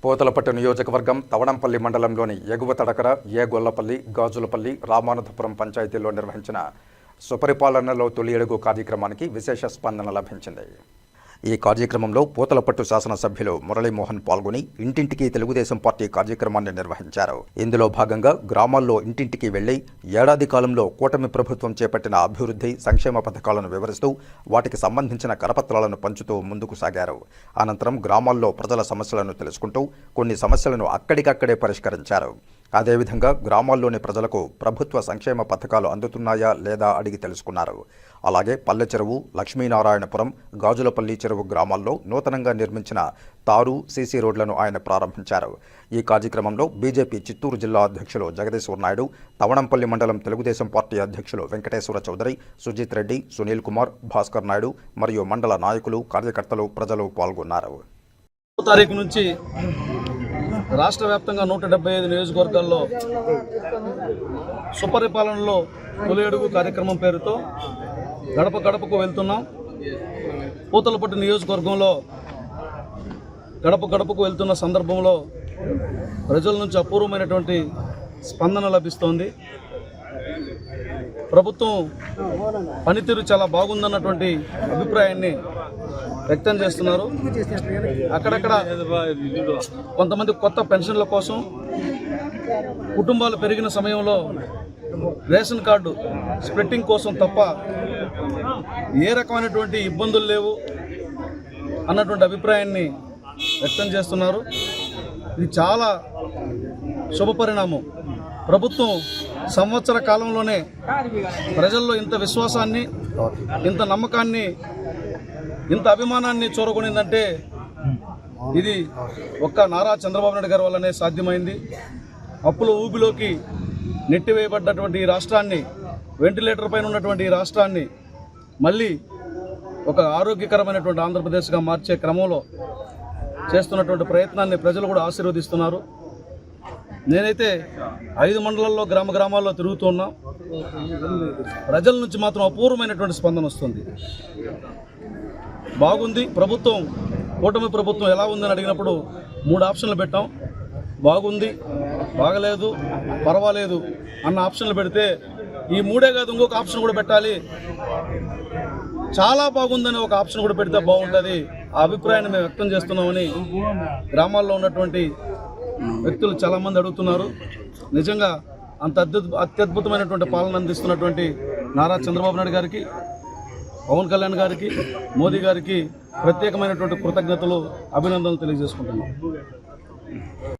పోతలపట్టు నియోజకవర్గం తవణంపల్లి మండలంలోని ఎగువ తడకర గొల్లపల్లి గాజులపల్లి రామానుధపురం పంచాయతీల్లో నిర్వహించిన సుపరిపాలనలో తొలి అడుగు కార్యక్రమానికి విశేష స్పందన లభించింది. ఈ కార్యక్రమంలో పోతలపట్టు శాసనసభ్యులు మురళీమోహన్ పాల్గొని ఇంటింటికి తెలుగుదేశం పార్టీ కార్యక్రమాన్ని నిర్వహించారు. ఇందులో భాగంగా గ్రామాల్లో ఇంటింటికి వెళ్లి ఏడాది కాలంలో కూటమి ప్రభుత్వం చేపట్టిన అభివృద్ధి సంక్షేమ పథకాలను వివరిస్తూ వాటికి సంబంధించిన కరపత్రాలను పంచుతూ ముందుకు సాగారు. అనంతరం గ్రామాల్లో ప్రజల సమస్యలను తెలుసుకుంటూ కొన్ని సమస్యలను అక్కడికక్కడే పరిష్కరించారు. అదేవిధంగా గ్రామాల్లోని ప్రజలకు ప్రభుత్వ సంక్షేమ పథకాలు అందుతున్నాయా లేదా అడిగి తెలుసుకున్నారు. అలాగే పల్లె చెరువు, లక్ష్మీనారాయణపురం, గాజులపల్లి చెరువు గ్రామాల్లో నూతనంగా నిర్మించిన తారు, సీసీ రోడ్లను ఆయన ప్రారంభించారు. ఈ కార్యక్రమంలో బీజేపీ చిత్తూరు జిల్లా అధ్యక్షులు జగదీశ్వర్ నాయుడు, తవణంపల్లి మండలం తెలుగుదేశం పార్టీ అధ్యక్షులు వెంకటేశ్వర చౌదరి, సుజిత్ రెడ్డి, సునీల్ కుమార్, భాస్కర్ నాయుడు మరియు మండల నాయకులు, కార్యకర్తలు, ప్రజలు పాల్గొన్నారు. తారీఖు నుంచి రాష్ట్ర వ్యాప్తంగా 175 నియోజకవర్గాల్లో సుపరిపాలనలో తొలి అడుగు కార్యక్రమం పేరుతో గడప గడపకు వెళ్తున్నాం. పోతలపట్టు నియోజకవర్గంలో గడప గడపకు వెళ్తున్న సందర్భంలో ప్రజల నుంచి అపూర్వమైనటువంటి స్పందన లభిస్తోంది. ప్రభుత్వం పనితీరు చాలా బాగుందన్నటువంటి అభిప్రాయాన్ని వ్యక్తం చేస్తున్నారు. అక్కడక్కడ కొంతమంది కొత్త పెన్షన్ల కోసం, కుటుంబాలు పెరిగిన సమయంలో రేషన్ కార్డు స్ప్లిట్టింగ్ కోసం తప్ప ఏ రకమైనటువంటి ఇబ్బందులు లేవు అన్నటువంటి అభిప్రాయాన్ని వ్యక్తం చేస్తున్నారు. ఇది చాలా శుభపరిణామం. ప్రభుత్వం సంవత్సర కాలంలోనే ప్రజల్లో ఇంత విశ్వాసాన్ని, ఇంత నమ్మకాన్ని, ఇంత అభిమానాన్ని చూరగొనిందంటే ఇది ఒక్క నారా చంద్రబాబు నాయుడు గారి వల్లనే సాధ్యమైంది. అప్పుల ఊబిలోకి నెట్టివేయబడ్డటువంటి ఈ రాష్ట్రాన్ని, వెంటిలేటర్ పైన ఉన్నటువంటి ఈ రాష్ట్రాన్ని మళ్ళీ ఒక ఆరోగ్యకరమైనటువంటి ఆంధ్రప్రదేశ్గా మార్చే క్రమంలో చేస్తున్నటువంటి ప్రయత్నాన్ని ప్రజలు కూడా ఆశీర్వదిస్తున్నారు. నేనైతే 5 మండలాల్లో గ్రామాల్లో తిరుగుతూ ఉన్నా. ప్రజల నుంచి మాత్రం అపూర్వమైనటువంటి స్పందన వస్తుంది. బాగుంది ప్రభుత్వం, కూటమి ప్రభుత్వం ఎలా ఉందని అడిగినప్పుడు 3 ఆప్షన్లు పెట్టాం. బాగుంది, బాగలేదు, పర్వాలేదు అన్న ఆప్షన్లు పెడితే ఈ 3 కాదు ఇంకొక ఆప్షన్ కూడా పెట్టాలి, చాలా బాగుందని ఒక ఆప్షన్ కూడా పెడితే బాగుంటుంది, ఆ అభిప్రాయాన్ని మేము వ్యక్తం చేస్తున్నామని గ్రామాల్లో ఉన్నటువంటి వ్యక్తులు చాలామంది అడుగుతున్నారు. నిజంగా అంత అత్యద్భుతమైనటువంటి పాలన అందిస్తున్నటువంటి నారా చంద్రబాబు నాయుడు గారికి, పవన్ కళ్యాణ్ గారికి, మోదీ గారికి ప్రత్యేకమైనటువంటి కృతజ్ఞతలు, అభినందనలు తెలియజేసుకుంటున్నాం.